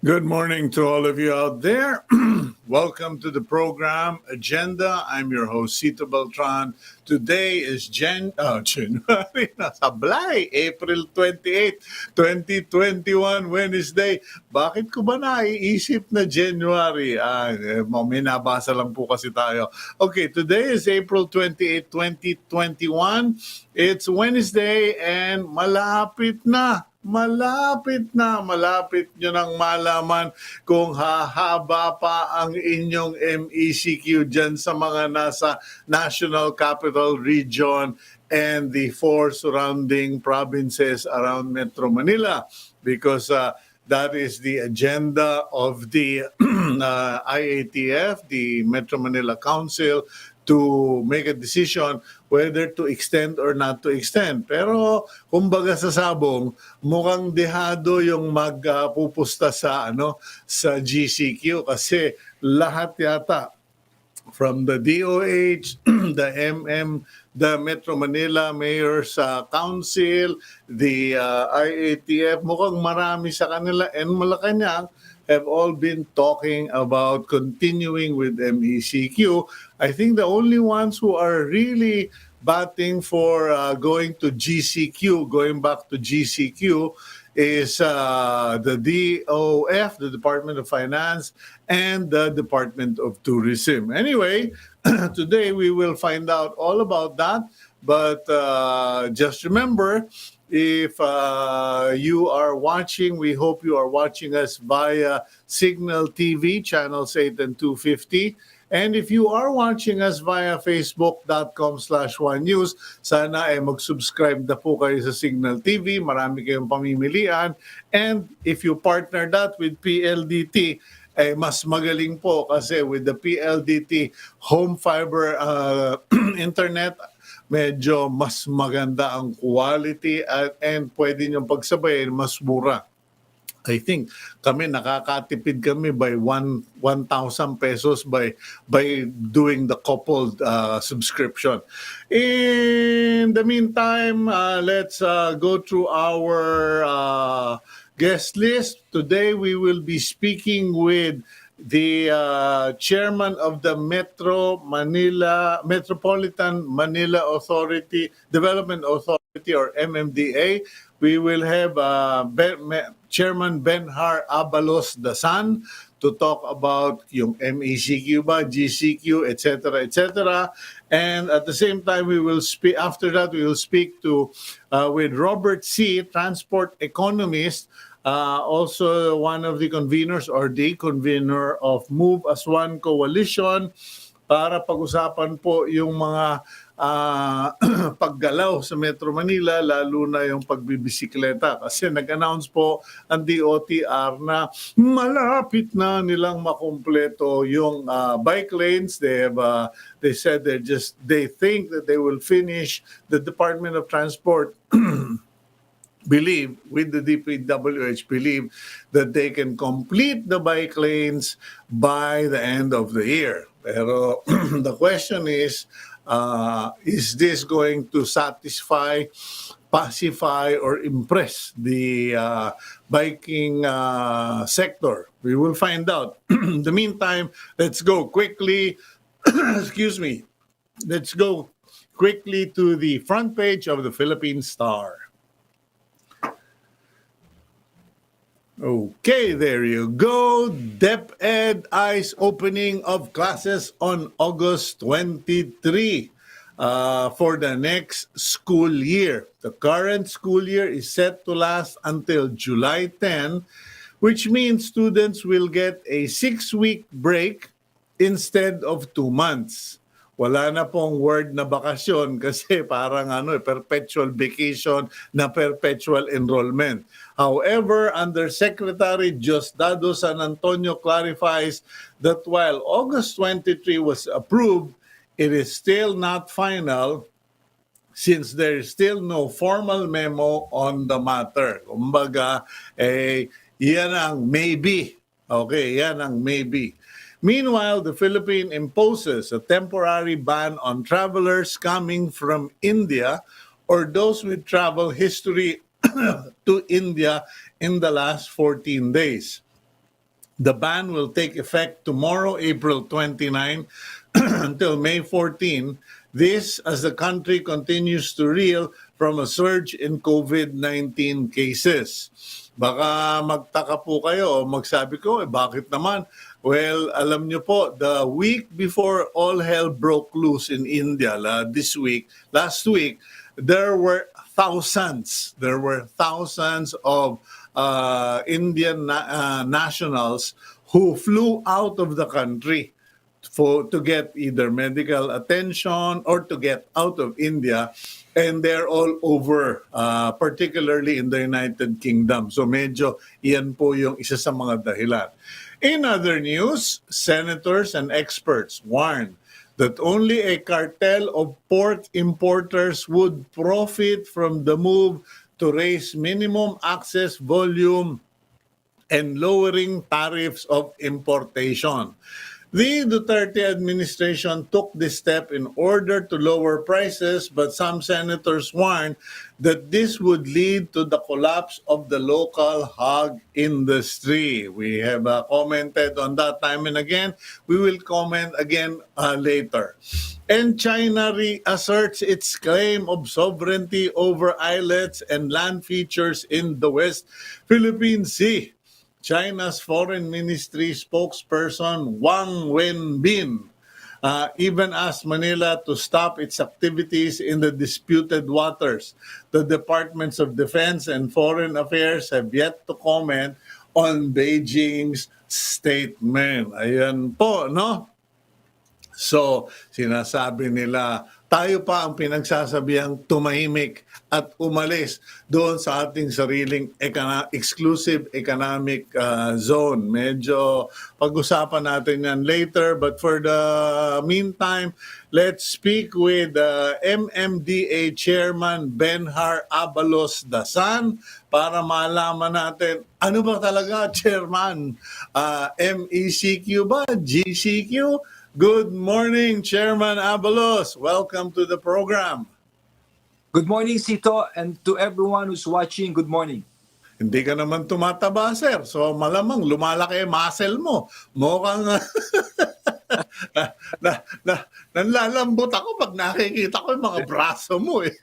Good morning to all of you out there. Welcome to the program Agenda. I'm your host, Cito Beltran. Today is January, nasablay, April 28, 2021, Wednesday. Bakit ko ba naiisip na January? May nabasa lang po kasi tayo. Okay, today is April 28, 2021. It's Wednesday and malapit nyo nang malaman kung hahaba pa ang inyong MECQ dyan sa mga nasa National Capital Region and the four surrounding provinces around Metro Manila, because that is the agenda of the IATF, the Metro Manila Council, to make a decision whether to extend or not to extend. Pero kumbaga sa sabong, mukhang dehado yung magpupusta sa GCQ kasi lahat yata from the DOH, the Metro Manila Mayor's Council, the IATF, mukhang marami sa kanila, and Malacanang have all been talking about continuing with MECQ. I think the only ones who are really batting for going back to GCQ, is the DOF, the Department of Finance, and the Department of Tourism. Anyway, today we will find out all about that. But just remember, if you are watching, we hope you are watching us via Signal TV, channels 8 and 250. And if you are watching us via facebook.com/1news, sana ay mag-subscribe na po kayo sa Signal TV. Marami kayong pamimilian. And if you partner that with PLDT, mas magaling po kasi with the PLDT home fiber internet, medyo mas maganda ang quality and pwede nyo pagsabayin, mas mura. I think nakakatipid kami by 1,000 pesos by doing the coupled subscription. In the meantime, let's go through our guest list. Today we will be speaking with the chairman of the Metropolitan Manila Development Authority, or MMDA. We will have Chairman Benhur Abalos the Son to talk about yung MECQ ba, GCQ, etc., etc. And at the same time, we will speak. After that, we will speak to with Robert Siy, transport economist, also one of the conveners or the convener of Move as One Coalition, para pag-usapan po yung mga paggalaw sa Metro Manila, lalo na yung pagbibisikleta. Kasi nag-announce po ang DOTR na malapit na nilang makumpleto yung bike lanes. They said they think that they will finish. The Department of Transport with the DPWH believe that they can complete the bike lanes by the end of the year. Pero the question is this going to satisfy, pacify, or impress the biking sector? We will find out. In the meantime, let's go quickly, let's go quickly to the front page of the Philippine Star. Okay, there you go. DepEd eyes opening of classes on August 23 for the next school year. The current school year is set to last until July 10, which means students will get a 6-week break instead of 2 months. Wala na pong word na bakasyon kasi parang perpetual vacation na perpetual enrollment. However, Undersecretary Diosdado San Antonio clarifies that while August 23 was approved, it is still not final since there is still no formal memo on the matter. Kumbaga, yan ang maybe. Okay, yan ang maybe. Meanwhile, the Philippines imposes a temporary ban on travelers coming from India or those with travel history to India in the last 14 days. The ban will take effect tomorrow, April 29, until May 14. This as the country continues to reel from a surge in COVID-19 cases. Baka magtaka po kayo o magsabi ko, bakit naman? Well, alam nyo po, the week before all hell broke loose in India, last week, there were thousands of Indian nationals who flew out of the country to get either medical attention or to get out of India, and they're all over, particularly in the United Kingdom. So medyo iyan po yung isa sa mga dahilan. In other news, senators and experts warn that only a cartel of pork importers would profit from the move to raise minimum access volume and lowering tariffs of importation. The Duterte administration took this step in order to lower prices, but some senators warned that this would lead to the collapse of the local hog industry. We have commented on that time and again. We will comment again later. And China reasserts its claim of sovereignty over islets and land features in the West Philippine Sea. China's Foreign Ministry spokesperson Wang Wenbin even asked Manila to stop its activities in the disputed waters. The Departments of Defense and Foreign Affairs have yet to comment on Beijing's statement. Ayan po, no? So, sinasabi nila, tayo pa ang pinagsasabihang tumahimik at umalis doon sa ating sariling exclusive economic zone. Medyo pag-usapan natin yan later, but for the meantime, let's speak with MMDA Chairman Benhur Abalos Dasan para malaman natin ano ba talaga, Chairman? MECQ ba? GCQ? Good morning, Chairman Abalos. Welcome to the program. Good morning, Cito, and to everyone who's watching, good morning. Hindi ka naman tumataba, sir. So malamang lumalaki ang muscle mo. Mukhang nanlalambot ako pag nakikita ko yung mga braso mo eh.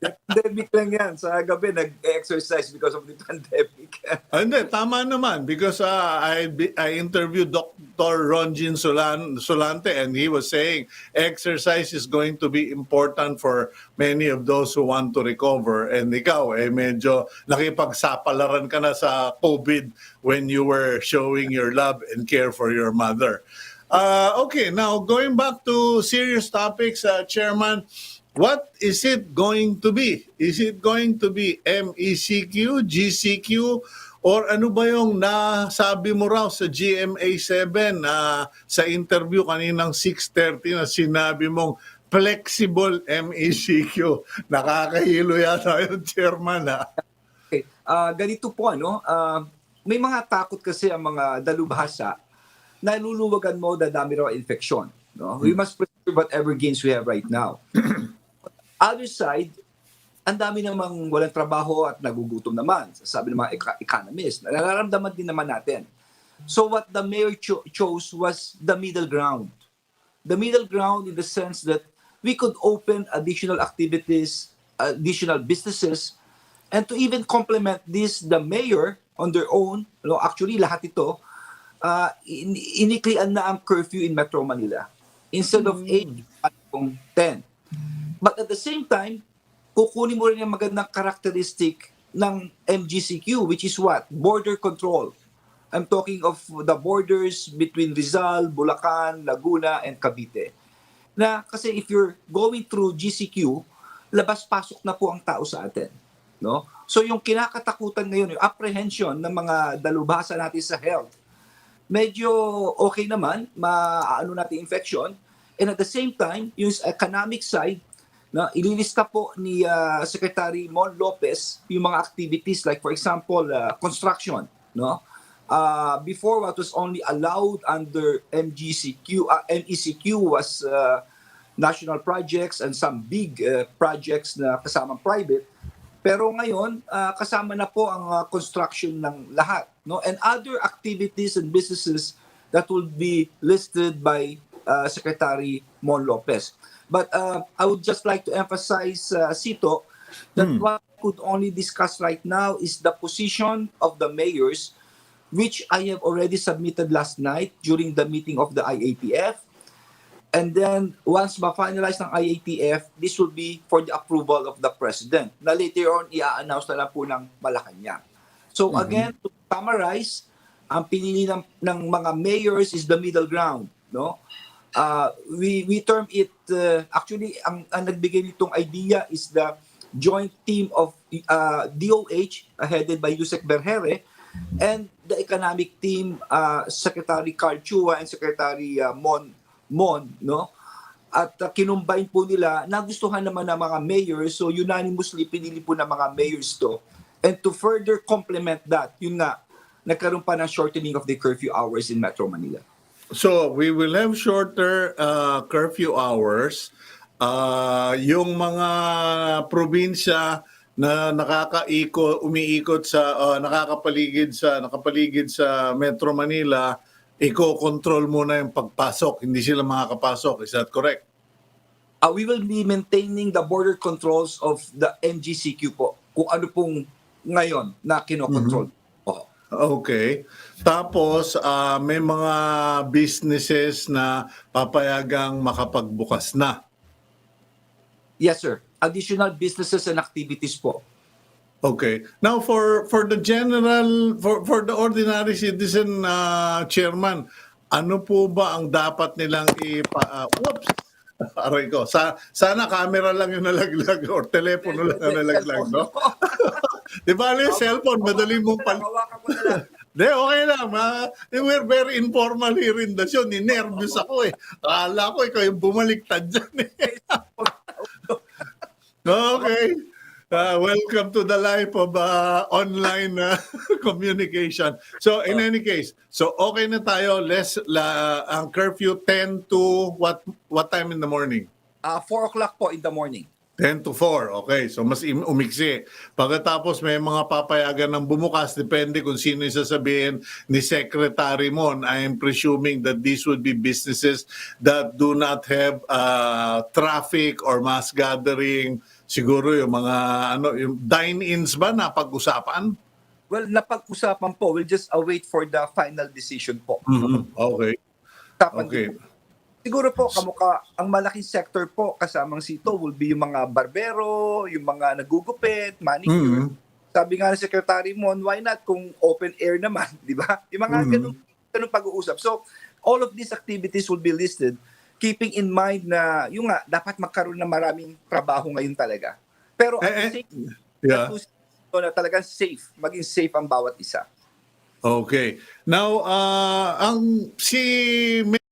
Pandemic lang yan. Sa gabi, nag-exercise because of the pandemic. Hindi, tama naman. Because I interviewed Dr. Ronjin Solante and he was saying exercise is going to be important for many of those who want to recover. And ikaw, medyo nakipagsapalaran ka na sa COVID when you were showing your love and care for your mother. Okay, now going back to serious topics, Chairman, what is it going to be? Is it going to be MECQ, GCQ, or ano ba yung nasabi mo raw sa GMA7 sa interview kaninang 6:30 na sinabi mong flexible MECQ? Nakakahilo yata yung Chairman. Okay, ganito po, may mga takot kasi ang mga dalubhasa na luluwagan mo dadami raw infeksyon. No? We must preserve whatever gains we have right now. Other side, ang dami namang walang trabaho at nagugutom naman. Sabi ng mga economist, nararamdaman din naman natin. So what the mayor chose was the middle ground. The middle ground in the sense that we could open additional activities, additional businesses, and to even complement this, the mayor on their own, actually lahat ito, iniklian na ang curfew in Metro Manila. Instead of 8, 10. But at the same time, kukunin mo rin yung magandang characteristic ng MGCQ, which is what? Border control. I'm talking of the borders between Rizal, Bulacan, Laguna, and Cavite. Na kasi if you're going through GCQ, labas-pasok na po ang tao sa atin. No? So yung kinakatakutan ngayon, yung apprehension ng mga dalubhasa natin sa health, medyo okay naman, maano natin infection. And at the same time, yung economic side, na ililista po ni Secretary Mon Lopez yung mga activities like for example, construction. No? Before, what was only allowed under MECQ was national projects and some big projects na kasamang private. Pero ngayon, kasama na po ang construction ng lahat, no? And other activities and businesses that will be listed by Secretary Mon Lopez. But I would just like to emphasize, Cito, that what we could only discuss right now is the position of the mayors, which I have already submitted last night during the meeting of the IATF. And then, once ma-finalize ng IATF, this will be for the approval of the President. Na later on, i-announce na lang po ng Malacanang. So again, to summarize, ang pinili ng mga mayors is the middle ground. No? We term it, actually, ang nagbigay nitong idea is the joint team of DOH, headed by Yusek Berhere, and the economic team, Secretary Carl Chua and Secretary Mon, no? At kinumbine po nila, nagustuhan naman ng mga mayors, so unanimously pinili po ng mga mayors to. And to further complement that, yun nga, nagkaroon pa ng shortening of the curfew hours in Metro Manila. So we will have shorter curfew hours. Yung mga probinsya na umiikot sa nakapaligid sa Metro Manila, i-control muna yung pagpasok, hindi sila makakapasok. Is that correct? We will be maintaining the border controls of the MGCQ po, kung ano pong ngayon na kinokontrol. Okay. Tapos, may mga businesses na papayagang makapagbukas na. Yes, sir. Additional businesses and activities po. Okay. Now for the general for the ordinary citizen, chairman, ano po ba ang dapat nilang whoops. Aray ko. Sana camera lang yung nalaglag or telepono lang ang nalaglag, no? Di ba, yung cellphone, madali mong Hawakan mo na lang. Di, okay lang. We're very informal here in the show. Nervous ako eh. Akala ko ikaw yung bumaliktad dyan eh. Okay. Welcome to the life of online communication. So in any case, so okay na tayo. Ang curfew 10 to what time in the morning? 4 o'clock po in the morning. 10 to 4. Okay, so mas umiksi. Pagkatapos may mga papayagan ng bumukas, depende kung sino yung sasabihin ni Secretary Mon. I am presuming that these would be businesses that do not have traffic or mass gathering. Siguro yung mga yung dine-ins ba na pag-usapan? Well, napag-usapan po. We'll just await for the final decision po. Okay. Okay. Siguro po, ang malaking sector po kasamang Cito will be yung mga barbero, yung mga nagugupit, manicure. Sabi nga ng Secretary Mon, why not kung open air naman, di ba? Yung mga ganun pag-uusap. So, all of these activities will be listed, keeping in mind na yung nga, dapat magkaroon ng maraming trabaho ngayon talaga. Pero na talagang safe, maging safe ang bawat isa. Okay. Now, si Mayor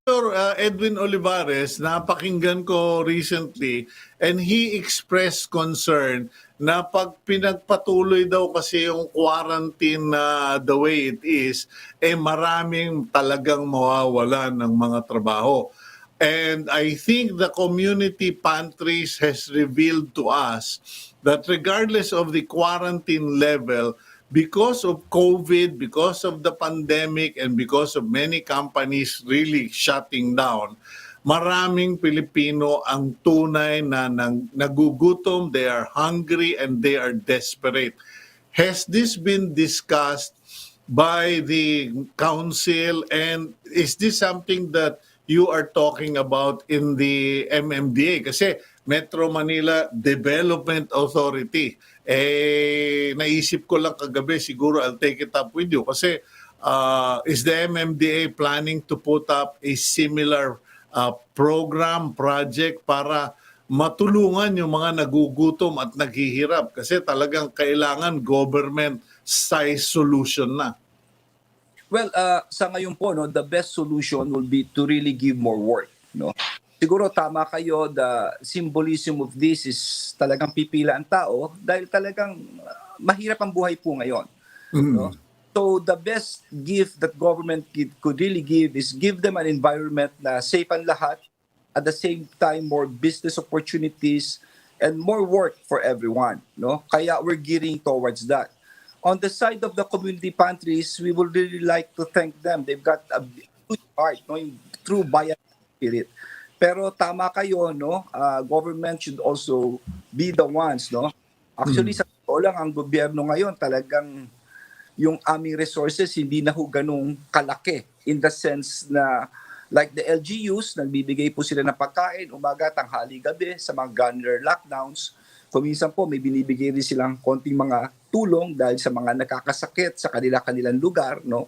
Edwin Olivares, napakinggan ko recently, and he expressed concern na pag pinagpatuloy daw kasi yung quarantine na the way it is, maraming talagang mawawalan ng mga trabaho. And I think the community pantries has revealed to us that regardless of the quarantine level, because of COVID, because of the pandemic, and because of many companies really shutting down, maraming Pilipino ang tunay na nagugutom, they are hungry, and they are desperate. Has this been discussed by the council, and is this something that you are talking about in the MMDA? Kasi Metro Manila Development Authority. Naisip ko lang kagabi, siguro I'll take it up with you. Kasi is the MMDA planning to put up a similar program, project para matulungan yung mga nagugutom at naghihirap? Kasi talagang kailangan government-size solution na. Well, sa ngayon po, no, the best solution will be to really give more work. No? Siguro tama kayo, the symbolism of this is talagang pipila ang tao dahil talagang mahirap ang buhay po ngayon. No? So the best gift that government could really give is give them an environment na safe ang lahat, at the same time more business opportunities, and more work for everyone, no? Kaya we're gearing towards that. On the side of the community pantries, we would really like to thank them. They've got a huge heart, no? Yung true bayan spirit. Pero tama kayo, no? Government should also be the ones, no? Actually, sa totoo lang, ang gobyerno ngayon talagang yung aming resources hindi na ho ganung kalaki in the sense na like the LGUs, nagbibigay po sila ng pagkain umaga, tanghali, gabi sa mga gunner lockdowns. Kuminsan po may binibigay rin silang konting mga tulong dahil sa mga nakakasakit sa kanilang lugar, no?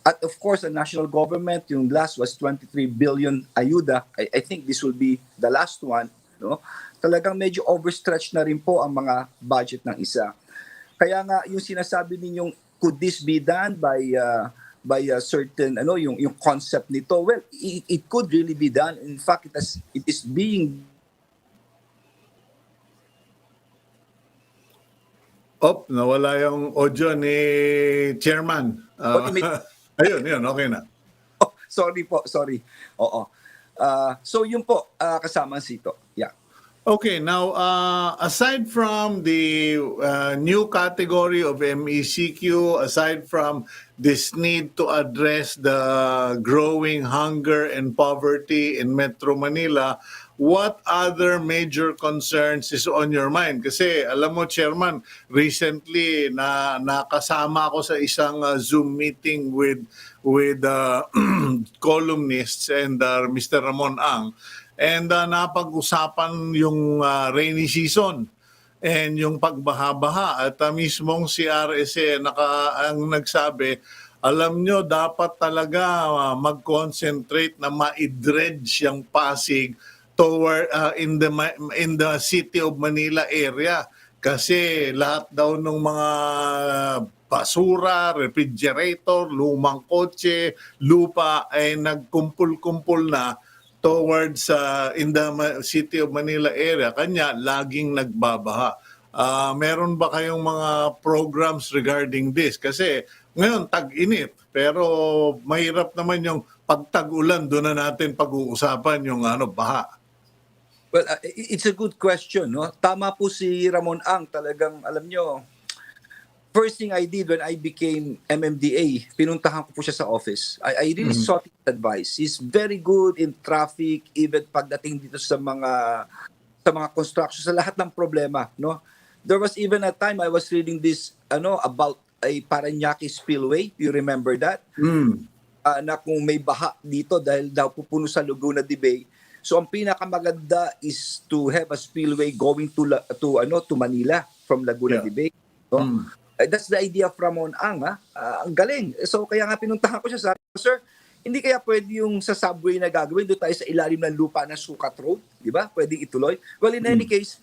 At of course, the national government, yung last was 23 billion ayuda. I think this will be the last one, no? Talagang medyo overstretched na rin po ang mga budget ng isa. Kaya nga yung sinasabi ninyong could this be done by a certain yung concept nito, well, it could really be done. In fact, it is being Nawala yung audio ni Chairman. Ayun, okay na. sorry. Oo. So yun po, kasama Cito. Yeah. Okay, now aside from the new category of MECQ, aside from this need to address the growing hunger and poverty in Metro Manila, what other major concerns is on your mind? Kasi alam mo, Chairman, recently nakasama ako sa isang Zoom meeting with columnists and Mr. Ramon Ang. And napag-usapan yung rainy season and yung pagbaha-baha at mismong si RSA ang nagsabi, alam nyo, dapat talaga mag-concentrate na ma-dredge yung Pasig toward in the city of Manila area kasi lahat daw ng mga basura, refrigerator, lumang kotse, lupa ay nagkumpul-kumpul na towards in the city of Manila area, kanya laging nagbabaha. Meron ba kayong mga programs regarding this? Kasi ngayon tag-init, pero mahirap naman yung pagtag-ulan, doon na natin pag-uusapan yung baha. Well, it's a good question, no? Tama po si Ramon Ang, talagang alam nyo, first thing I did when I became MMDA, pinuntahan ko po siya sa office. I really sought his advice. He's very good in traffic, even pagdating dito sa mga construction, sa lahat ng problema, no? There was even a time I was reading this about a Parañaque spillway. You remember that? Na kung may baha dito dahil daw pupuno sa Laguna de Bay. So ang pinakamaganda is to have a spillway going to Manila from Laguna de Bay. No? That's the idea of Ramon Ang. Ang galing. So kaya nga pinuntahan ko siya, sabi ko, sir, hindi kaya pwede yung sa subway na gagawin, doon tayo sa ilalim ng lupa ng Sukat Road, di ba? Pwedeng ituloy. Well, in any case,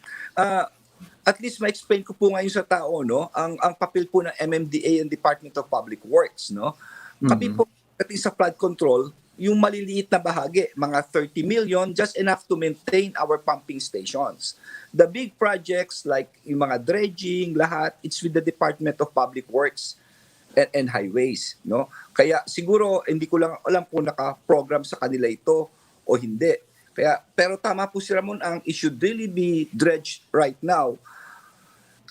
at least ma-explain ko po ngayon sa tao, no, ang papel po ng MMDA and Department of Public Works, no. Kami po at sa flood control, yung maliliit na bahagi, mga 30 million, just enough to maintain our pumping stations. The big projects like yung mga dredging, lahat, it's with the Department of Public Works and Highways, no? Kaya siguro hindi ko lang alam kung naka-program sa kanila ito o hindi. Pero tama po si Ramon, ang it should really be dredged right now.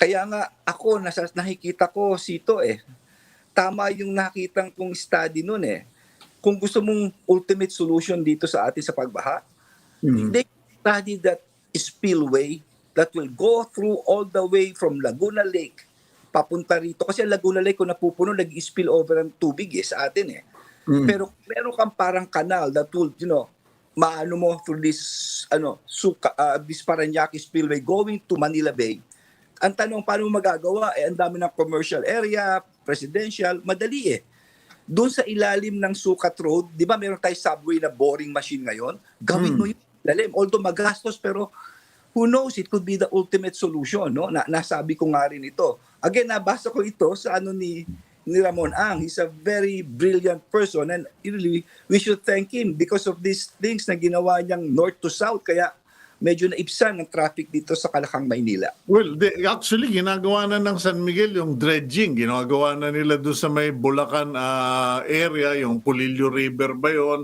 Kaya nga ako nakikita ko Cito tama yung nakitang kong study noon Kung gusto mong ultimate solution dito sa atin sa pagbaha, they study that spillway that will go through all the way from Laguna Lake papunta rito. Kasi Laguna Lake kung napupuno, nag-spill over ang tubig sa atin Pero meron kang parang kanal that will, maano mo through this this Parañaque spillway going to Manila Bay. Ang tanong, paano mo magagawa? Ang dami ng commercial area, residential, madali Doon sa ilalim ng Sukat Road, di ba meron tayo subway na boring machine ngayon? Gawin mo yung ilalim. Although magastos, pero who knows, it could be the ultimate solution. No? Nasabi ko nga rin ito. Again, nabasa ko ito sa ni Ramon Ang. He's a very brilliant person and really, we should thank him because of these things na ginawa niyang north to south. Kaya medyo naipsan ng traffic dito sa Kalakang, Maynila. Well, actually, ginagawa na ng San Miguel yung dredging. Ginagawa na nila doon sa may Bulacan area, yung Pulilio River ba yun?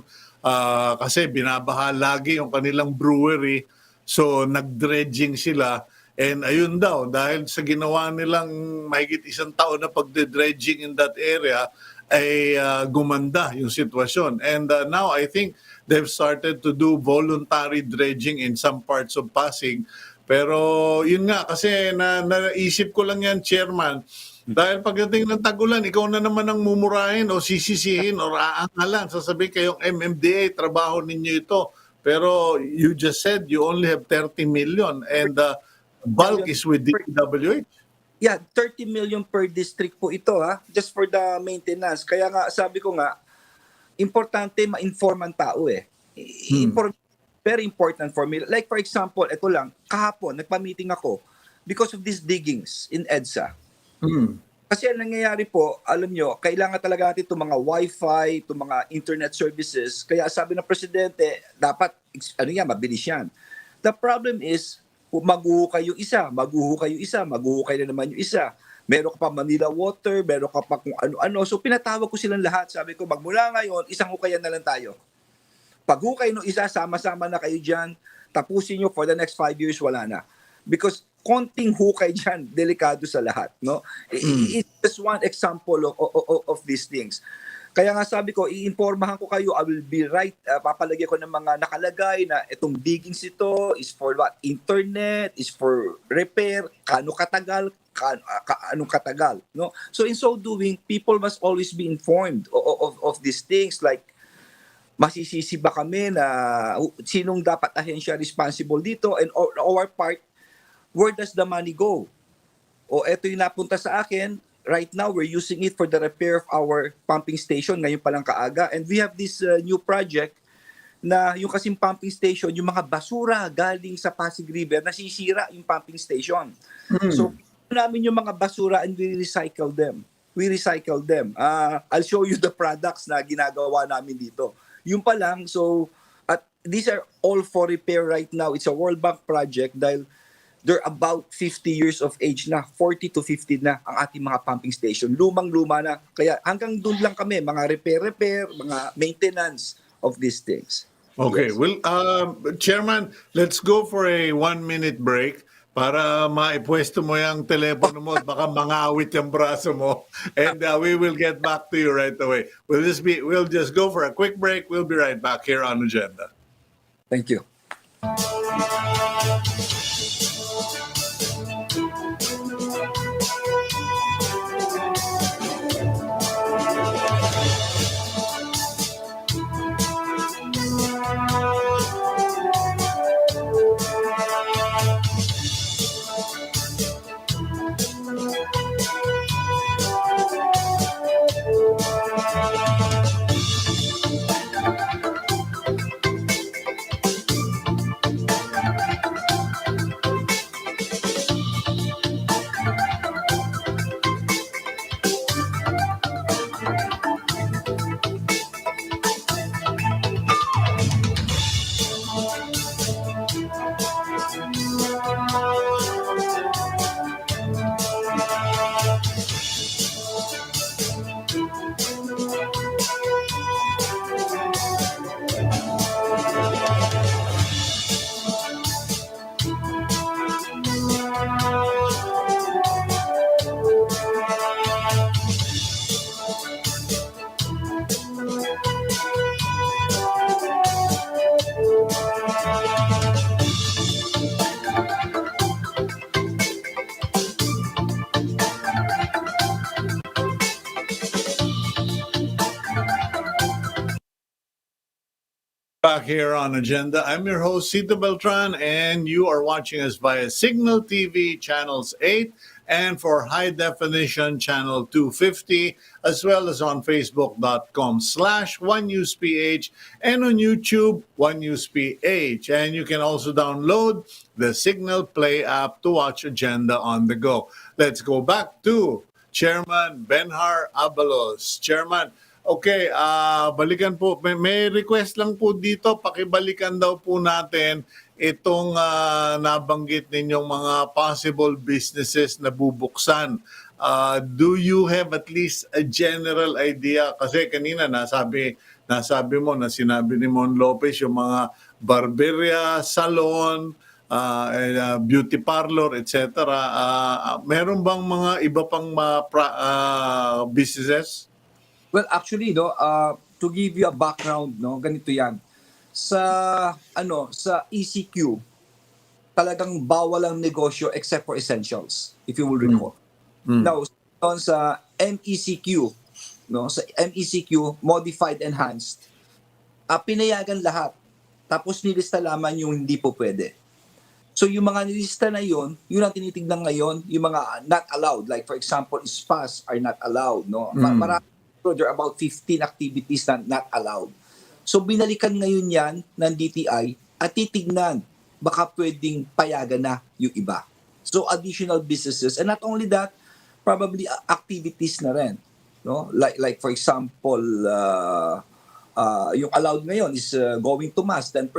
Kasi binabaha lagi yung kanilang brewery. So, nag-dredging sila. And ayun daw, dahil sa ginawa nilang mahigit isang taon na pagde-dredging in that area, ay gumanda yung sitwasyon. And now I think they've started to do voluntary dredging in some parts of Pasig. Pero yun nga, kasi naisip ko lang yan, Chairman, dahil pagdating ng tagulan, ikaw na naman ang mumurahin o sisisihin o aangalan. Sasabihin kayong MMDA, trabaho ninyo ito. Pero you just said you only have 30 million and bulk is with DPWH. Yeah, 30 million per district po ito just for the maintenance. Kaya nga sabi ko nga, importante ma-inform ang tao eh. Very important for me. Like for example, ito lang, kahapon nagpa-meeting ako because of these diggings in EDSA. Kasi ang nangyayari po, alam nyo, kailangan talaga natin itong mga wifi, itong mga internet services. Kaya sabi ng presidente, dapat, mabilis yan. The problem is, maghuhukay yung isa, maghuhukay na naman yung isa. Meron ka pa Manila Water, meron ka pa kung ano-ano. So pinatawag ko silang lahat. Sabi ko, magmula ngayon, isang hukayan na lang tayo. Paghukay ng isa, sama-sama na kayo dyan. Tapusin nyo for the next 5 years, wala na. Because konting hukay dyan, delikado sa lahat. No? It's just one example of these things. Kaya nga sabi ko, iinformahan ko kayo, I will be right, papalagay ko ng mga nakalagay na itong diggings ito is for what? Internet, is for repair, anong katagal. No? So in so doing, people must always be informed of these things like, masisisi ba kami na sinong dapat ahensya responsible dito and our part, where does the money go? O eto yung napunta sa akin, right now we're using it for the repair of our pumping station ngayon pa lang kaaga, and we have this new project na yung kasing pumping station, yung mga basura galing sa Pasig River, nasisira yung pumping station. So namin yung mga basura and we recycle them. I'll show you the products na ginagawa namin dito. Yung pa lang, so at these are all for repair right now. It's a World Bank project dahil they're about 50 years of age na, 40 to 50 na ang ating mga pumping station. Lumang-luma na. Kaya hanggang doon lang kami, mga repair, mga maintenance of these things. Okay, Yes. well, Chairman, let's go for a 1-minute break para maipwesto mo yung telepono mo at baka mangawit yung braso mo. And we will get back to you right away. We'll just go for a quick break. We'll be right back here on Agenda. Thank you. Back here on Agenda. I'm your host, Cito Beltran, and you are watching us via Signal TV channels 8 and for high definition channel 250, as well as on facebook.com/OneNewsPH and on YouTube, OneNewsPH. And you can also download the Signal Play app to watch Agenda on the go. Let's go back to Chairman Benhur Abalos. Chairman, okay, balikan po. May request lang po dito. Pakibalikan daw po natin itong nabanggit ninyong mga possible businesses na bubuksan. Do you have at least a general idea? Kasi kanina nasabi mo na sinabi ni Mon Lopez yung mga barberia, salon, beauty parlor, etc. Meron bang mga iba pang businesses? Well, actually, no, to give you a background, no, ganito 'yan. Sa sa ECQ, talagang bawal ang negosyo except for essentials, if you will Mm. recall. Mm. Now, doon sa MECQ, no, sa MECQ, modified enhanced, pinayagan lahat. Tapos nilista lamang yung hindi po pwede. So yung mga nilista na yun ang tinitignan ngayon, yung mga not allowed. Like for example, spas are not allowed. No? Mm. There are about 15 activities na not allowed. So binalikan ngayon yan ng DTI at titignan baka pwedeng payagan na yung iba. So additional businesses. And not only that, probably activities na rin. No? Like for example, yung allowed ngayon is going to mass 10%.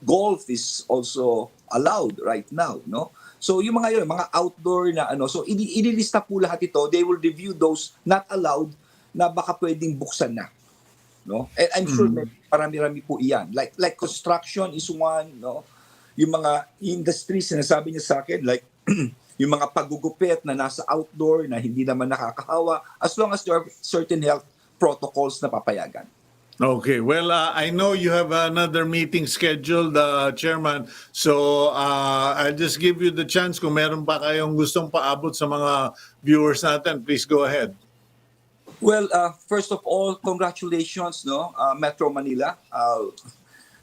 Golf is also allowed right now, no? So yung mga mga outdoor na so ililista po lahat ito. They will review those not allowed na baka pwedeng buksan na, no? And I'm sure may marami-rami po iyan. Like construction is one, no? Yung mga industries na sabi niya sa akin, like yung mga pagugupit na nasa outdoor na hindi naman nakakahawa, as long as there are certain health protocols na papayagan. Okay, well, I know you have another meeting scheduled, Chairman. So I'll just give you the chance kung meron pa kayong gustong paabot sa mga viewers natin. Please go ahead. Well, first of all, congratulations, no, Metro Manila.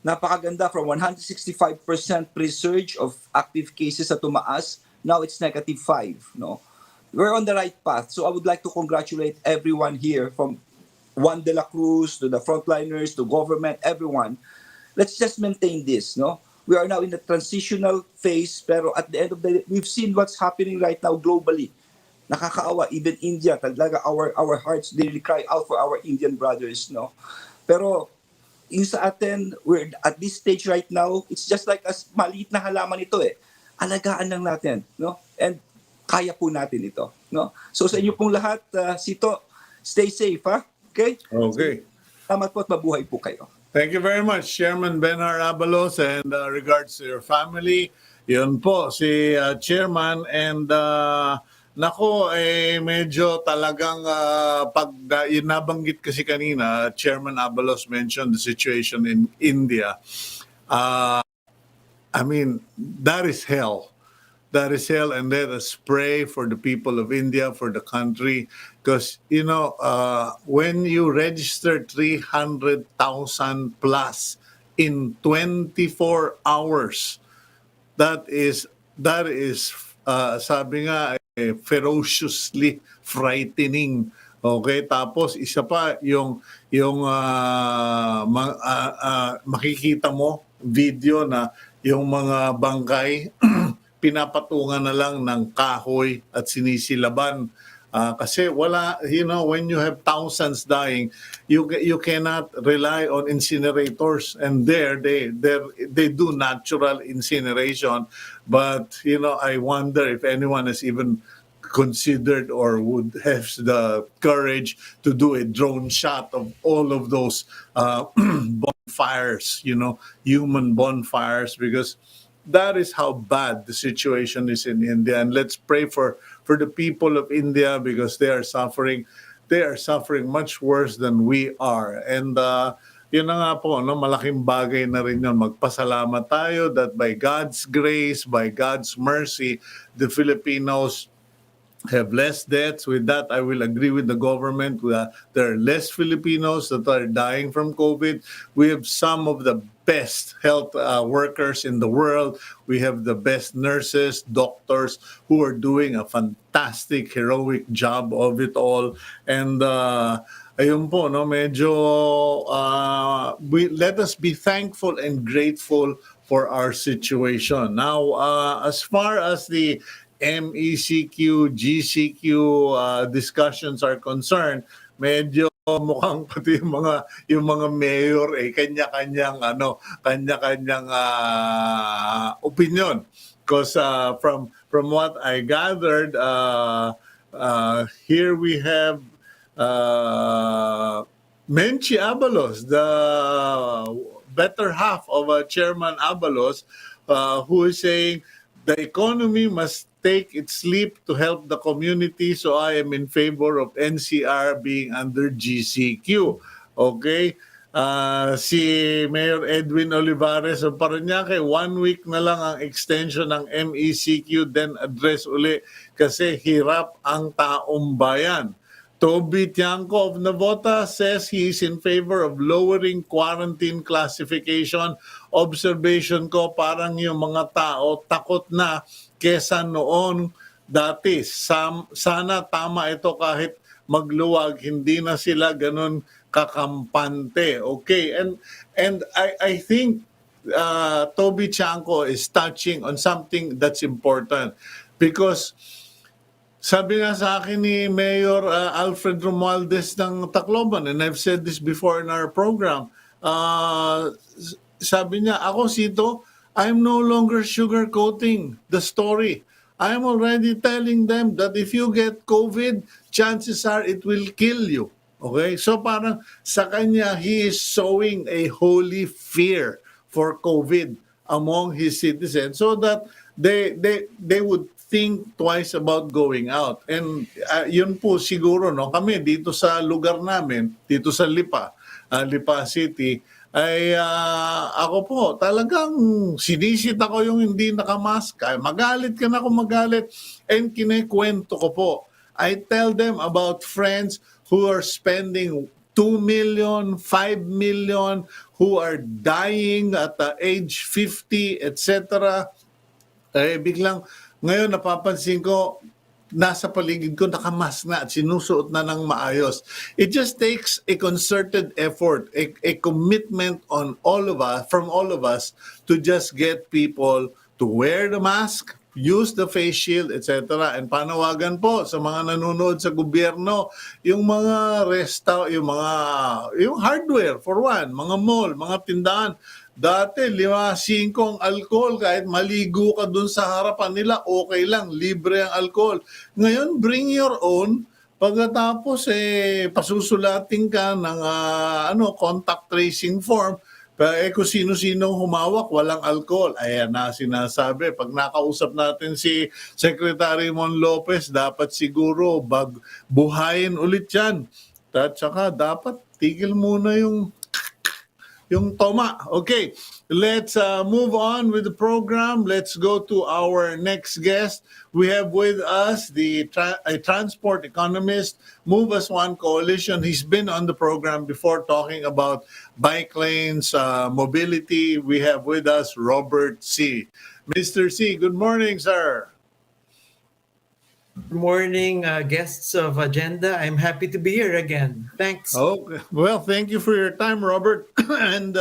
Napakaganda, from 165% pre-surge of active cases sa tumaas, now it's -5, no. We're on the right path. So I would like to congratulate everyone here, from Juan de la Cruz to the frontliners to government, everyone. Let's just maintain this, no? We are now in the transitional phase, pero at the end of the day, we've seen what's happening right now globally. Nakakaawa, even India, talaga our hearts, they really cry out for our Indian brothers, no? Pero yung sa atin, we're at this stage right now, it's just like as maliit na halaman ito eh. Alagaan lang natin, no? And kaya po natin ito, no? So sa inyo pong lahat, Cito, stay safe, ha? Okay? Okay. Salamat po at mabuhay po kayo. Thank you very much, Chairman Benhur Abalos, and regards to your family. Yun po, si Chairman, and nako, medyo talagang pag nabanggit kasi kanina, Chairman Abalos mentioned the situation in India. I mean, that is hell. That is hell, and let us pray for the people of India, for the country, because when you register 300,000 plus in 24 hours, that is sabi nga ferociously frightening. Okay, tapos isa pa yung makikita mo video na yung mga bangkay pinapatungan na lang ng kahoy at sinisilaban. Kasi wala, when you have thousands dying, you cannot rely on incinerators, and they do natural incineration. But I wonder if anyone has even considered or would have the courage to do a drone shot of all of those bonfires, human bonfires, because that is how bad the situation is in India. And let's pray for the people of India, because they are suffering much worse than we are. And yun na nga po, malaking bagay na rin yun. Magpasalamat tayo that by God's grace, by God's mercy, the Filipinos have less deaths. With that, I will agree with the government. There are less Filipinos that are dying from COVID. We have some of the best health workers in the world. We have the best nurses, doctors, who are doing a fantastic, heroic job of it all. And ayun po, medyo let us be thankful and grateful for our situation. Now, as far as the MECQ, GCQ discussions are concerned, medyo mukhang pati yung mga mayor kanya-kanyang opinion, because from what I gathered, here we have Menchi Abalos, the better half of Chairman Abalos, who is saying the economy must take its leap to help the community. So I am in favor of NCR being under GCQ. Okay? Si Mayor Edwin Olivares of Parañaque, 1 week na lang ang extension ng MECQ, then address uli kasi hirap ang taong bayan. Toby Tiangco of Navota says he is in favor of lowering quarantine classification. Observation ko, parang yung mga tao takot na kesa noon dati. Sana tama ito kahit magluwag, hindi na sila ganun kakampante. Okay, and I think Toby Tiangco is touching on something that's important because sabi nga sa akin ni Mayor Alfred Romualdez ng Tacloban, and I've said this before in our program, sabi niya, ako Cito, I'm no longer sugarcoating the story. I'm already telling them that if you get COVID, chances are it will kill you. Okay? So parang sa kanya, he is sowing a holy fear for COVID among his citizens so that they would think twice about going out. And yun po siguro, no, kami dito sa lugar namin, dito sa Lipa City, ay ako po talagang sinisita ko yung hindi nakamask. Ay, magalit ka na kung magalit. And kinikwento ko po. I tell them about friends who are spending 2 million, 5 million, who are dying at age 50, etc. Eh, biglang ngayon napapansin ko, nasa paligid ko nakamask na at sinusuot na ng maayos. It just takes a concerted effort, a commitment on all of us, from all of us, to just get people to wear the mask, use the face shield, etc. And panawagan po sa mga nanonood sa gobyerno, yung mga yung hardware for one, mga mall, mga tindahan. Dati, 5 ang alcohol, kahit maligo ka dun sa harapan nila, okay lang, libre ang alcohol. Ngayon, bring your own. Pagkatapos, pasusulating ka ng contact tracing form. Kung sino-sino humawak, walang alcohol. Ayan na sinasabi. Pag nakausap natin si Secretary Mon Lopez, dapat siguro buhayin ulit yan. At saka dapat tigil muna yung toma. Okay, let's move on with the program. Let's go to our next guest. We have with us a transport economist, Move as One Coalition. He's been on the program before talking about bike lanes, mobility. We have with us Robert Siy. Mr. Siy, good morning, sir. Good morning, guests of Agenda. I'm happy to be here again. Thanks. Oh, well, thank you for your time, Robert. And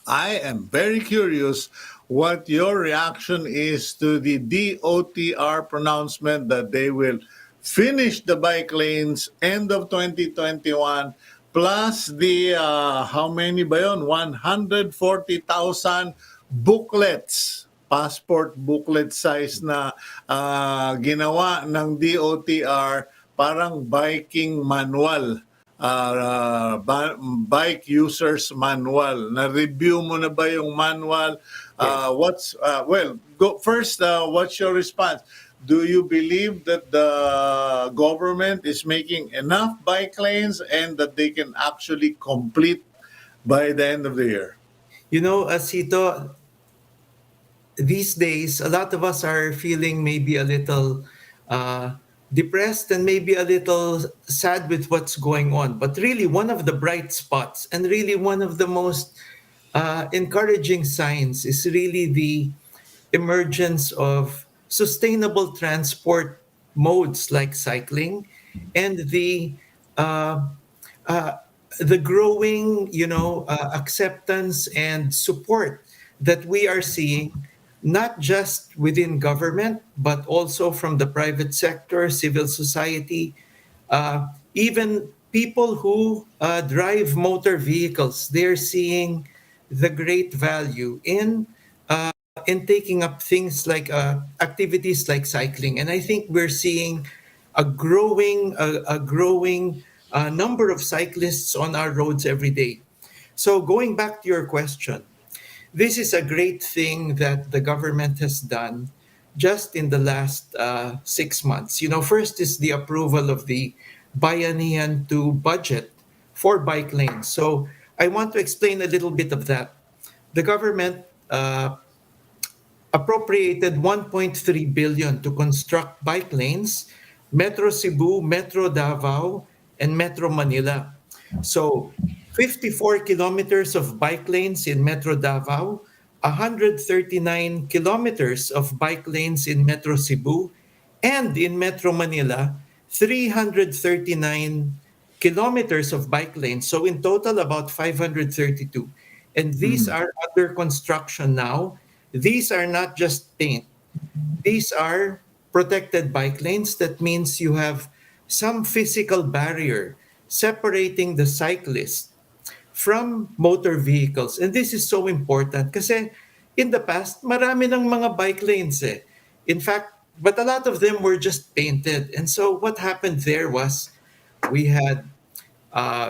I am very curious what your reaction is to the DOTR pronouncement that they will finish the bike lanes end of 2021 plus the, how many ba yun? 140,000 booklets, passport booklet size na ginawa ng DOTR, parang biking manual, bike users manual. Na-review mo na ba yung manual? What's what's your response? Do you believe that the government is making enough bike lanes and that they can actually complete by the end of the year? You know, Cito, these days, a lot of us are feeling maybe a little depressed and maybe a little sad with what's going on. But really, one of the bright spots and really one of the most encouraging signs is really the emergence of sustainable transport modes like cycling and the growing, acceptance and support that we are seeing, not just within government, but also from the private sector, civil society, even people who drive motor vehicles. They're seeing the great value in taking up things like activities like cycling. And I think we're seeing a growing number of cyclists on our roads every day. So going back to your question, this is a great thing that the government has done just in the last 6 months. First is the approval of the Bayanihan to budget for bike lanes. So I want to explain a little bit of that. The government appropriated 1.3 billion to construct bike lanes, Metro Cebu, Metro Davao, and Metro Manila. So 54 kilometers of bike lanes in Metro Davao, 139 kilometers of bike lanes in Metro Cebu, and in Metro Manila, 339 kilometers of bike lanes. So in total, about 532. And these are under construction now. These are not just paint. These are protected bike lanes. That means you have some physical barrier separating the cyclist from motor vehicles. And this is so important kasi in the past, marami ng mga bike lanes eh. In fact, but a lot of them were just painted. And so what happened there was we had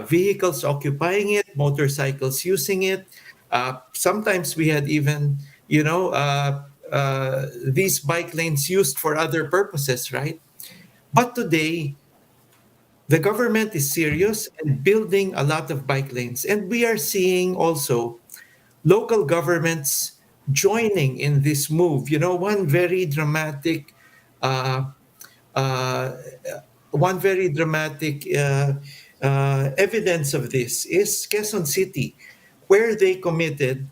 vehicles occupying it, motorcycles using it. Sometimes we had even, these bike lanes used for other purposes, right? But today, the government is serious and building a lot of bike lanes. And we are seeing also local governments joining in this move. One very dramatic uh, uh, evidence of this is Quezon City, where they committed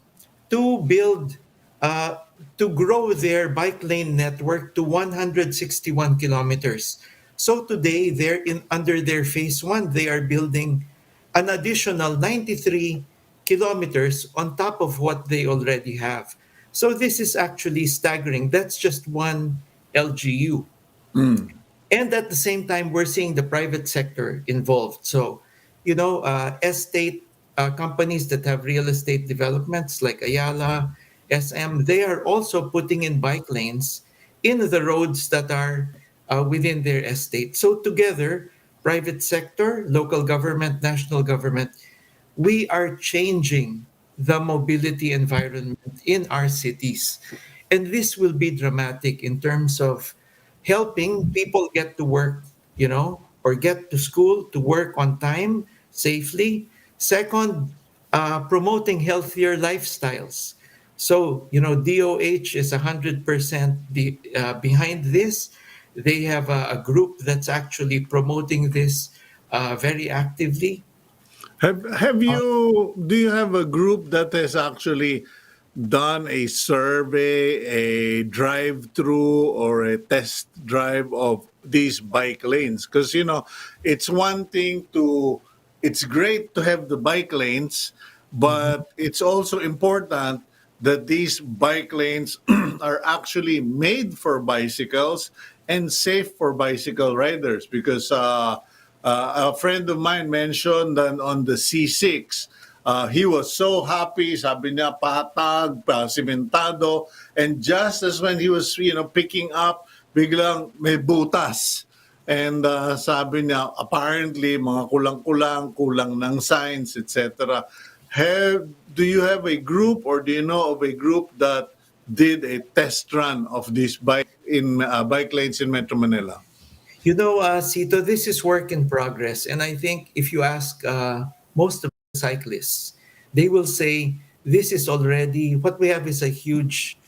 to build, uh, to grow their bike lane network to 161 kilometers. So today, they're in under their phase one, they are building an additional 93 kilometers on top of what they already have. So this is actually staggering. That's just one LGU. And at the same time, we're seeing the private sector involved. So, estate companies that have real estate developments like Ayala, SM, they are also putting in bike lanes in the roads that are within their estate. So together, private sector, local government, national government, we are changing the mobility environment in our cities. And this will be dramatic in terms of helping people get to work, or get to school, to work on time, safely. Second, promoting healthier lifestyles. So, DOH is 100% behind this. They have a group that's actually promoting this very actively. Have you do you have a group that has actually done a survey, a drive-through, or a test drive of these bike lanes? Because it's one thing it's great to have the bike lanes, but it's also important that these bike lanes are actually made for bicycles and safe for bicycle riders because a friend of mine mentioned that on the C6, he was so happy, sabi niya, patag, simentado, and just as when he was, picking up, biglang may butas. And sabi niya, apparently, mga kulang-kulang, kulang ng signs, etc. Do you have a group or do you know of a group that did a test run of these bike lanes in Metro Manila? Cito, this is work in progress. And I think if you ask most of the cyclists, they will say this is already, what we have is a huge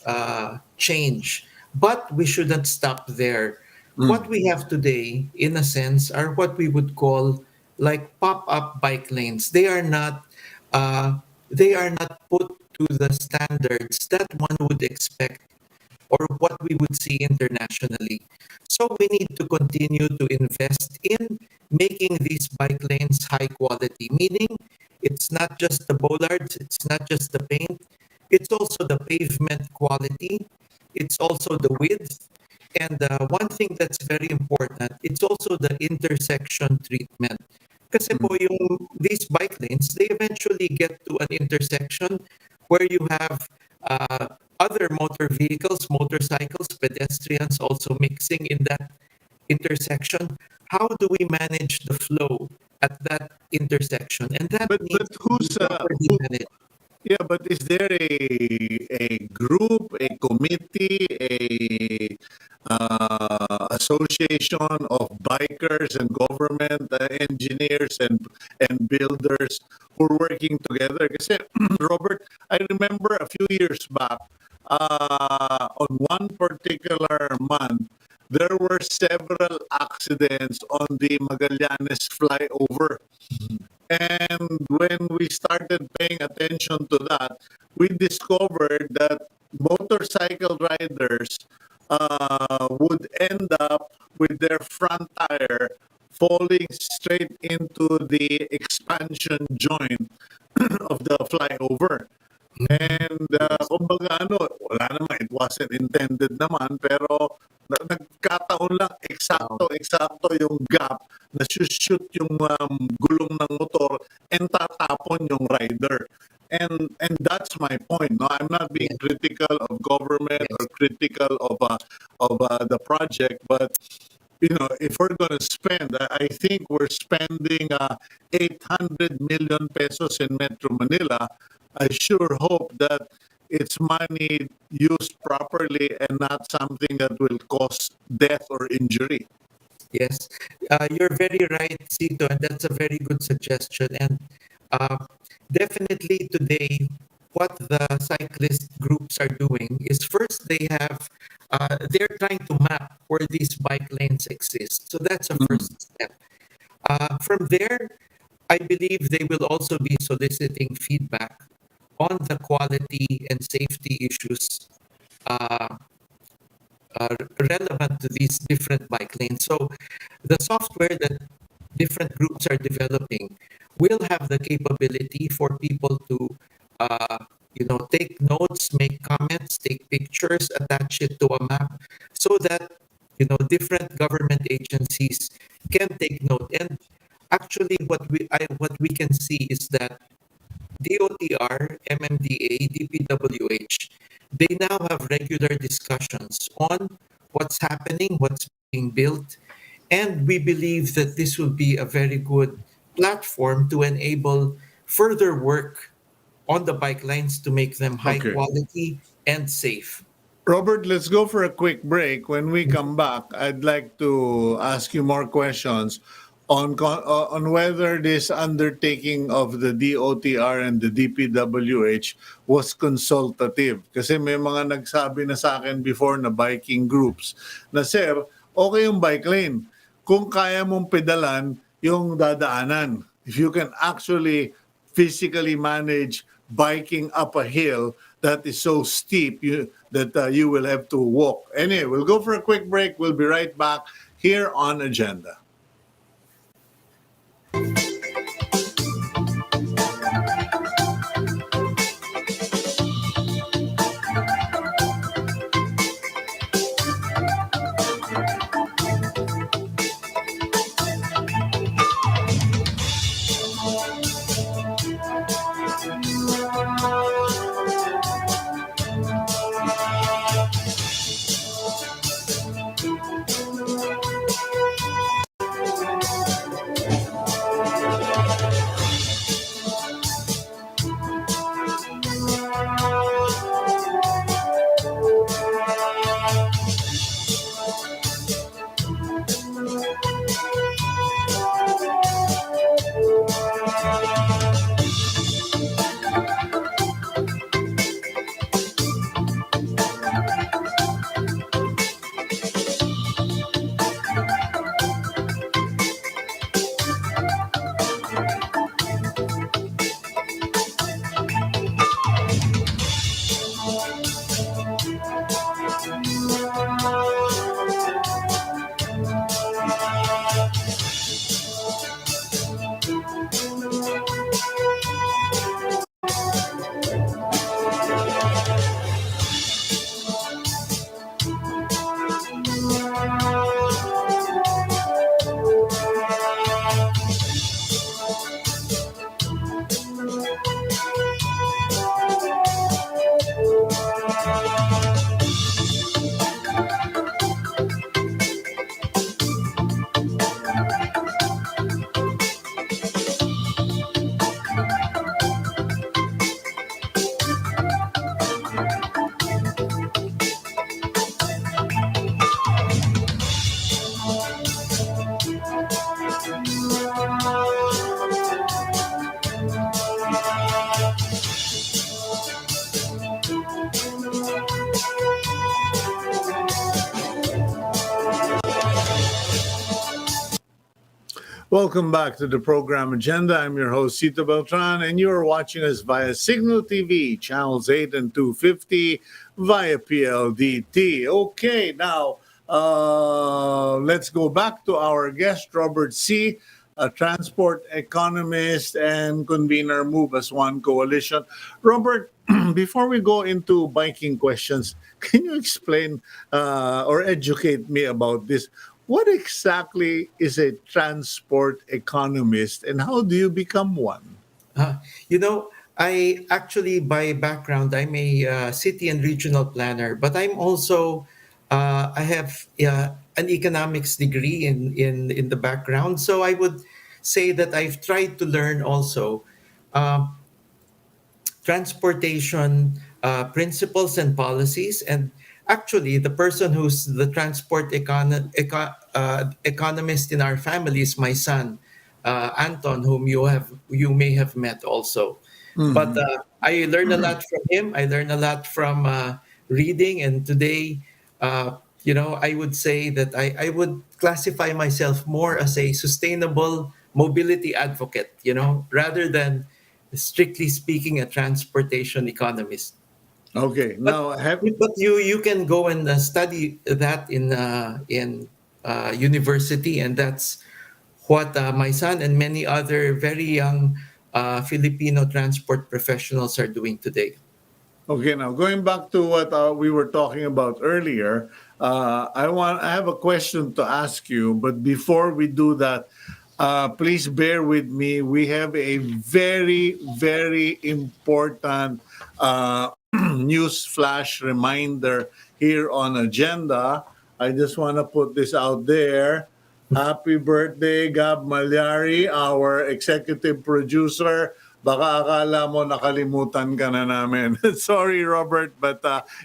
change. But we shouldn't stop there. What we have today, in a sense, are what we would call like pop-up bike lanes. They are not put to the standards that one would expect or what we would see internationally. So we need to continue to invest in making these bike lanes high quality, meaning it's not just the bollards, it's not just the paint, it's also the pavement quality, it's also the width. And one thing that's very important, it's also the intersection treatment. Kasi po these bike lanes, they eventually get to an intersection where you have other motor vehicles, motorcycles, pedestrians also mixing in that intersection. How do we manage the flow at that intersection? And that But needs to be who's properly managed. Yeah, but is there a group, a committee, a association of bikers and government engineers and builders who are working together? Kasi, Robert, I remember a few years back, on one particular month, there were several accidents on the Magallanes flyover. And when we started paying attention to that, we discovered that motorcycle riders would end up with their front tire falling straight into the expansion joint of the flyover. And kumbaga wala naman, it wasn't intended naman, pero nagkataon lang eksakto yung gap na shoot yung gulong ng motor and tatapon yung rider. And that's my point. No, I'm not being critical of government or critical of the project, but if we're going to spend, I think we're spending 800 million pesos in Metro Manila. I sure hope that it's money used properly and not something that will cause death or injury. Yes, you're very right, Cito, and that's a very good suggestion. And definitely today, what the cyclist groups are doing is first they're trying to map where these bike lanes exist. So that's a first step. From there, I believe they will also be soliciting feedback on the quality and safety issues relevant to these different bike lanes. So the software that different groups are developing will have the capability for people to take notes, make comments, take pictures, attach it to a map, so that different government agencies can take note. And actually, what we can see is that DOTR, MMDA, DPWH, they now have regular discussions on what's happening, what's being built, and we believe that this will be a very good platform to enable further work on the bike lines to make them high Okay. quality and safe. Robert, let's go for a quick break. When we come back, I'd like to ask you more questions on whether this undertaking of the DOTR and the DPWH was consultative. Kasi may mga nagsabi na sa akin before na biking groups na, sir, okay yung bike lane kung kaya mong pedalan yung dadaanan. If you can actually physically manage biking up a hill that is so steep that you will have to walk. Anyway, we'll go for a quick break. We'll be right back here on Agenda. Welcome back to the program agenda. I'm your host, Cito Beltran, and you are watching us via Signal TV, channels 8 and 250, via PLDT. Okay, now let's go back to our guest, Robert Siy, a transport economist and convener Move as One Coalition. Robert, before we go into biking questions, can you explain or educate me about this? What exactly is a transport economist and how do you become one? Uh, you know, I actually, by background, I'm a city and regional planner, but I have an economics degree in the background. So I would say that I've tried to learn also uh, transportation principles and policies. And actually, the person who's the economist in our family is my son, Anton, whom you may have met also. But Mhm. I learned a lot from him. I learned a lot from reading, and today, I would say that I would classify myself more as a sustainable mobility advocate. Rather than strictly speaking, a transportation economist. Okay, But now have you can go and study that in university, and that's what my son and many other very young Filipino transport professionals are doing today. okay, now going back to what we were talking about earlier, I have a question to ask you, but before we do that, please bear with me. We have a very, very important news flash reminder here on agenda. I just want to put this out there. Happy birthday, Gab Malyari, our executive producer. Baka akala mo nakalimutan ka na namin. Sorry, Robert, but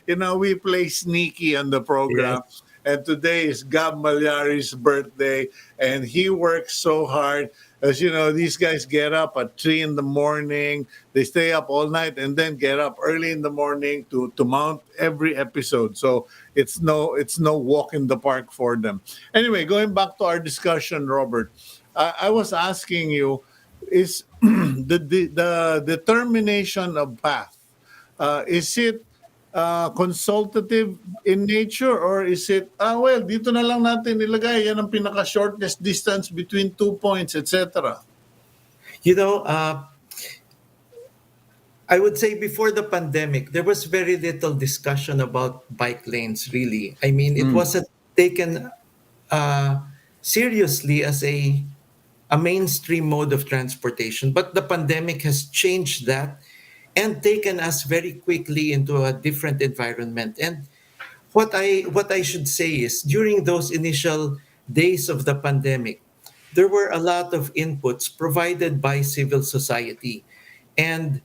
we play sneaky on the program. Yes. And today is Gab Malyari's birthday, and he works so hard. As you know, these guys get up at 3 in the morning. They stay up all night and then get up early in the morning to mount every episode. So it's no walk in the park for them. Anyway, going back to our discussion, Robert, I was asking you, is the determination of path, is it consultative in nature, or is it well, dito na lang natin ilagay yan ang pinaka shortest distance between 2 points, etc. You know, I would say before the pandemic, there was very little discussion about bike lanes, really. I mean, it wasn't taken uh, seriously as a mainstream mode of transportation. But the pandemic has changed that and taken us very quickly into a different environment. And what I should say is during those initial days of the pandemic, there were a lot of inputs provided by civil society, and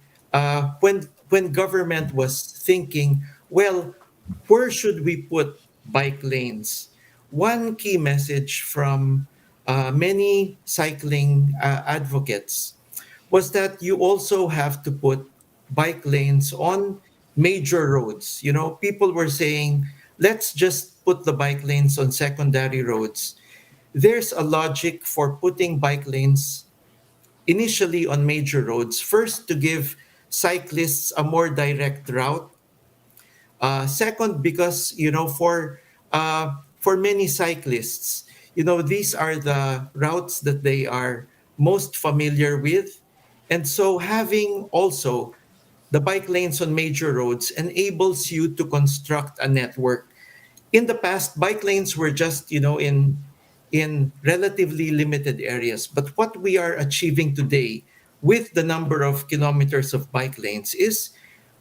when government was thinking, well, where should we put bike lanes? One key message from many cycling advocates was that you also have to put bike lanes on major roads. People were saying, let's just put the bike lanes on secondary roads. There's a logic for putting bike lanes initially on major roads. First, to give cyclists a more direct route. Second, because for many cyclists, these are the routes that they are most familiar with, and so having also the bike lanes on major roads enables you to construct a network. In the past, bike lanes were just in relatively limited areas, but what we are achieving today with the number of kilometers of bike lanes is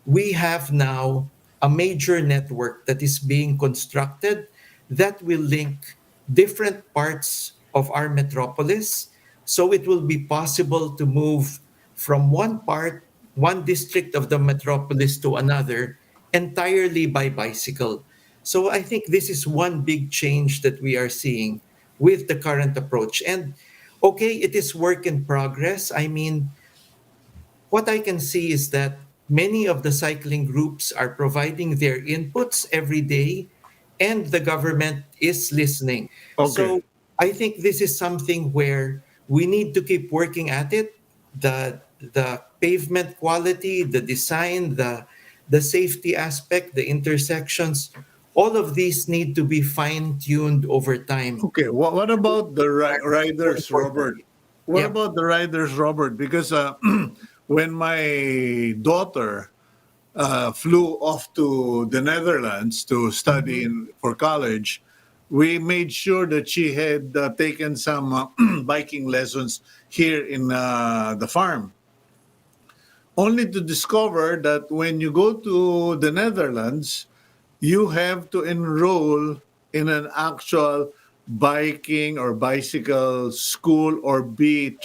we have now a major network that is being constructed that will link different parts of our metropolis. So it will be possible to move from one district of the metropolis to another entirely by bicycle. So I think this is one big change that we are seeing with the current approach. And okay, it is work in progress. I mean, what I can see is that many of the cycling groups are providing their inputs every day, and the government is listening. Okay. So I think this is something where we need to keep working at it. The pavement quality, the design, the safety aspect, the intersections, all of these need to be fine-tuned over time. Okay, what about the More riders, Robert? importantly. What Yeah. about the riders, Robert? Because when my daughter flew off to the Netherlands to study for college, we made sure that she had taken some biking lessons here in the farm, only to discover that when you go to the Netherlands, you have to enroll in an actual biking or bicycle school or be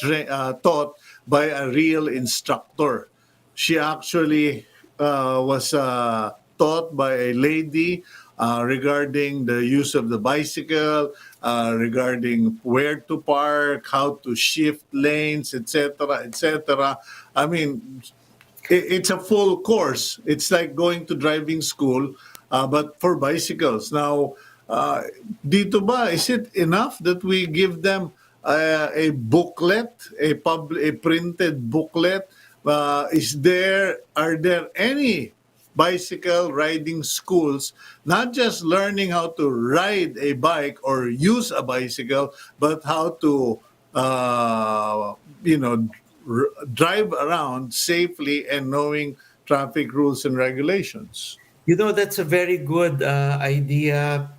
taught by a real instructor. She actually was taught by a lady regarding the use of the bicycle, regarding where to park, how to shift lanes, etc., etc. I mean, it's a full course. It's like going to driving school, but for bicycles. Now, uh, dito ba, is it enough that we give them a booklet, a printed booklet? Are there any bicycle riding schools, not just learning how to ride a bike or use a bicycle, but how to, you know, drive around safely and knowing traffic rules and regulations? That's a very good idea,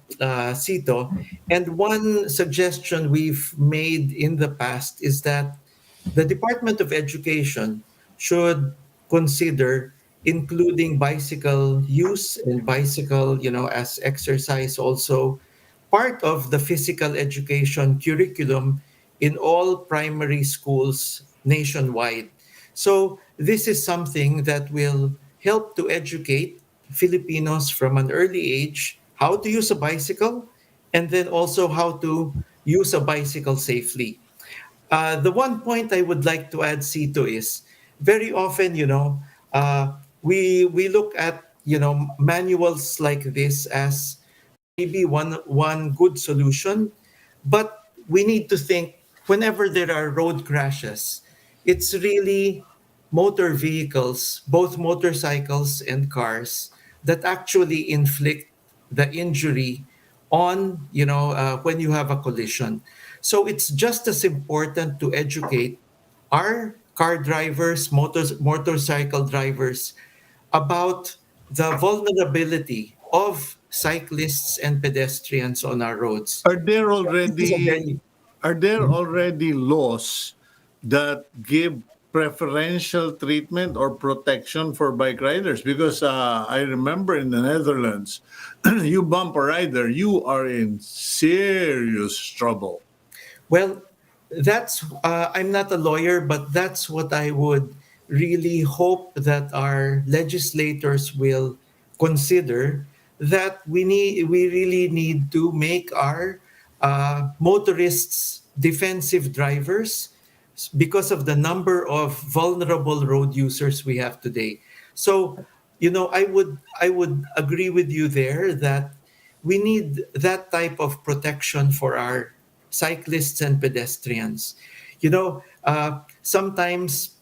Cito. And one suggestion we've made in the past is that the Department of Education should consider including bicycle use and bicycle, as exercise also part of the physical education curriculum in all primary schools nationwide. So this is something that will help to educate Filipinos from an early age how to use a bicycle and then also how to use a bicycle safely. The one point I would like to add, Cito, is very often, we look at manuals like this as maybe one good solution, but we need to think whenever there are road crashes, it's really motor vehicles, both motorcycles and cars, that actually inflict the injury on when you have a collision. So it's just as important to educate our car drivers, motorcycle drivers about the vulnerability of cyclists and pedestrians on our roads. Are there So this is a already very are there already laws that give preferential treatment or protection for bike riders? Because I remember in the Netherlands, you bump a rider, you are in serious trouble. Well, I'm not a lawyer, but that's what I would really hope that our legislators will consider, that we really need to make our motorists defensive drivers because of the number of vulnerable road users we have today. So, I would agree with you there that we need that type of protection for our cyclists and pedestrians. Sometimes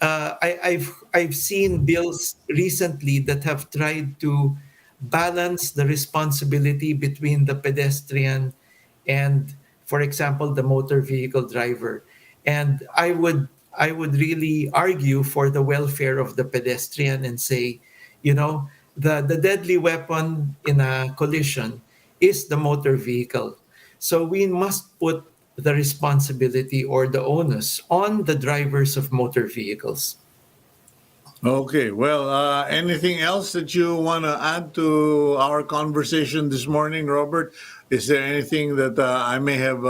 I've seen bills recently that have tried to balance the responsibility between the pedestrian and, for example, the motor vehicle driver. And I would really argue for the welfare of the pedestrian and say, the deadly weapon in a collision is the motor vehicle. So we must put the responsibility or the onus on the drivers of motor vehicles. Okay, well, anything else that you want to add to our conversation this morning, Robert? Is there anything that I may have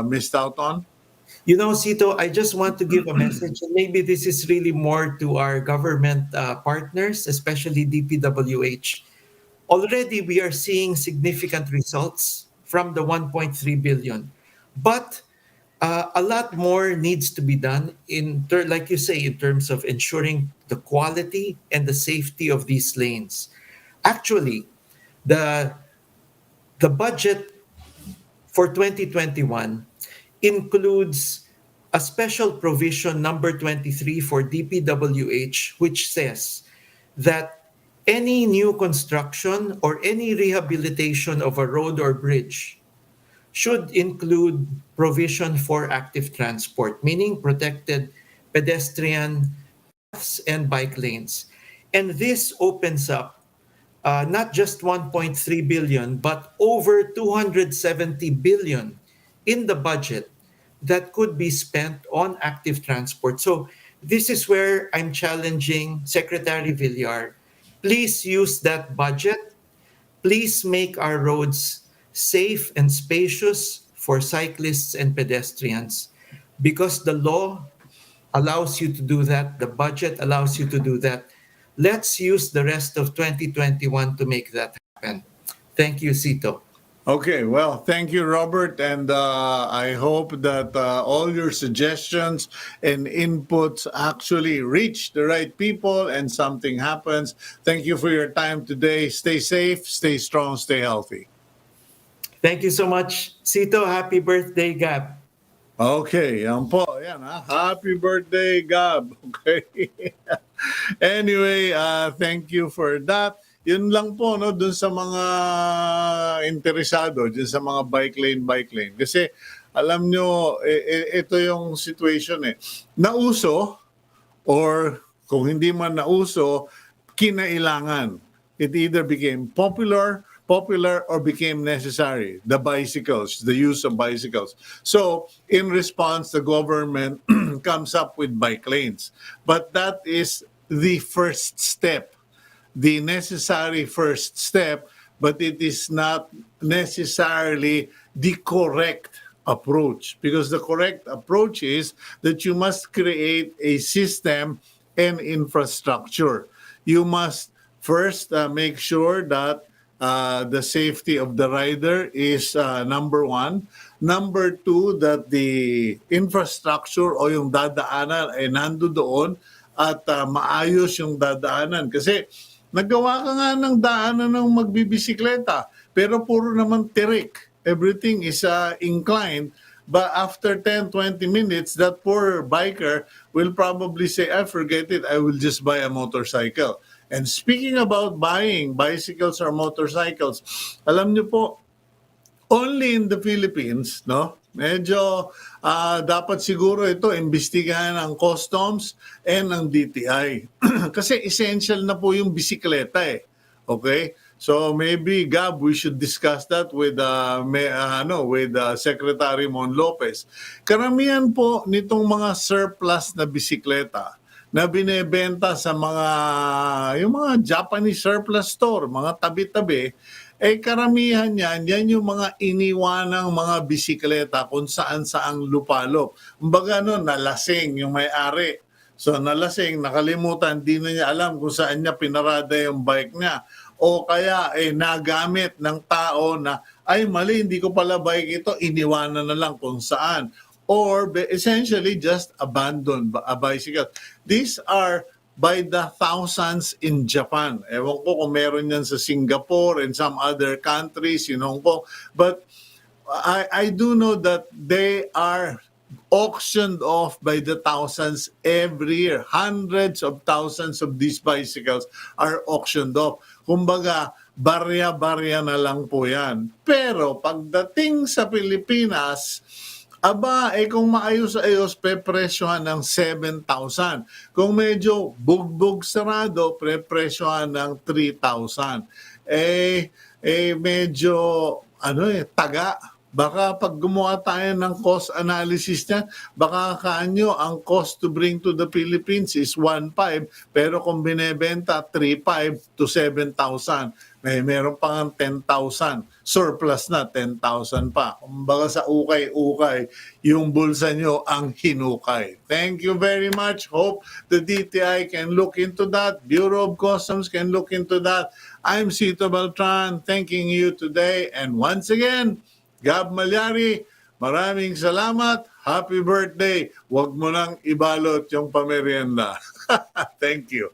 missed out on? Sito, I just want to give a message. And maybe this is really more to our government partners, especially DPWH. Already, we are seeing significant results from the 1.3 billion. But a lot more needs to be done like you say, in terms of ensuring the quality and the safety of these lanes. Actually, the the budget for 2021 includes a special provision number 23 for DPWH, which says that any new construction or any rehabilitation of a road or bridge should include provision for active transport, meaning protected pedestrian paths and bike lanes. And this opens up not just 1.3 billion, but over 270 billion in the budget that could be spent on active transport. So this is where I'm challenging Secretary Villar. Please use that budget. Please make our roads safe and spacious for cyclists and pedestrians, because the law allows you to do that, the budget allows you to do that. Let's use the rest of 2021 to make that happen. Thank you, Cito. Okay, well, thank you, Robert, and I hope that all your suggestions and inputs actually reach the right people and something happens. Thank you for your time today. Stay safe, stay strong, stay healthy. Thank you so much, Cito. Happy birthday, Gab. Okay, yan po. Yan, ha? Happy birthday, Gab. Okay. Anyway, thank you for that. Yun lang po, no, dun sa mga interesado, dun sa mga bike lane. Kasi, alam nyo, ito yung situation eh. Nauso, or kung hindi man nauso, kinailangan. It either became popular or became necessary, the bicycles, the use of bicycles. So, in response, the government comes up with bike lanes. But that is the first step, the necessary first step, but it is not necessarily the correct approach, because the correct approach is that you must create a system and infrastructure. You must first make sure that the safety of the rider is number one. Number two, that the infrastructure o yung dadaanan ay nando doon at maayos yung dadaanan. Kasi naggawa ka nga ng daanan ng magbibisikleta, pero puro naman tirik. Everything is inclined. But after 10-20 minutes, that poor biker will probably say, I forget it, I will just buy a motorcycle. And speaking about buying bicycles or motorcycles, alam niyo po, only in the Philippines, no? Medyo dapat siguro ito imbestigahan ng Customs and ng DTI. Kasi essential na po yung bisikleta eh. Okay? So maybe, Gab, we should discuss that with Secretary Mon Lopez. Karamihan po nitong mga surplus na bisikleta na binebenta sa yung mga Japanese surplus store, mga tabi-tabi, karamihan yan yung mga iniwanang mga bisikleta kung saan-saang lupalop. Kumbaga nalasing yung may-ari. So nalasing, nakalimutan, di na niya alam kung saan niya pinarada yung bike niya. O kaya nagamit ng tao na, ay mali, hindi ko pala bike ito, iniwanan na lang kung saan. Or essentially just abandon a bicycle. These are by the thousands in Japan. Ewan ko kung meron yan sa Singapore and some other countries, ko. But I do know that they are auctioned off by the thousands every year. Hundreds of thousands of these bicycles are auctioned off. Kumbaga, barya-barya na lang po yan. Pero pagdating sa Pilipinas, kung maayos-ayos, pepresyohan ng 7,000. Kung medyo bugbog sarado, pepresyohan ng 3,000. Medyo, taga. Baka pag gumawa tayo ng cost analysis niya, baka kaanyo, ang cost to bring to the Philippines is 1.5, pero kung binebenta, 3.5 to 7,000. Meron pa nga 10,000. Surplus na, 10,000 pa. Kumbaga sa ukay-ukay, yung bulsa nyo ang hinukay. Thank you very much. Hope the DTI can look into that. Bureau of Customs can look into that. I'm Cito Beltran, thanking you today. And once again, Gab Malyari, maraming salamat. Happy birthday. Huwag mo nang ibalot yung pamerienda. Thank you.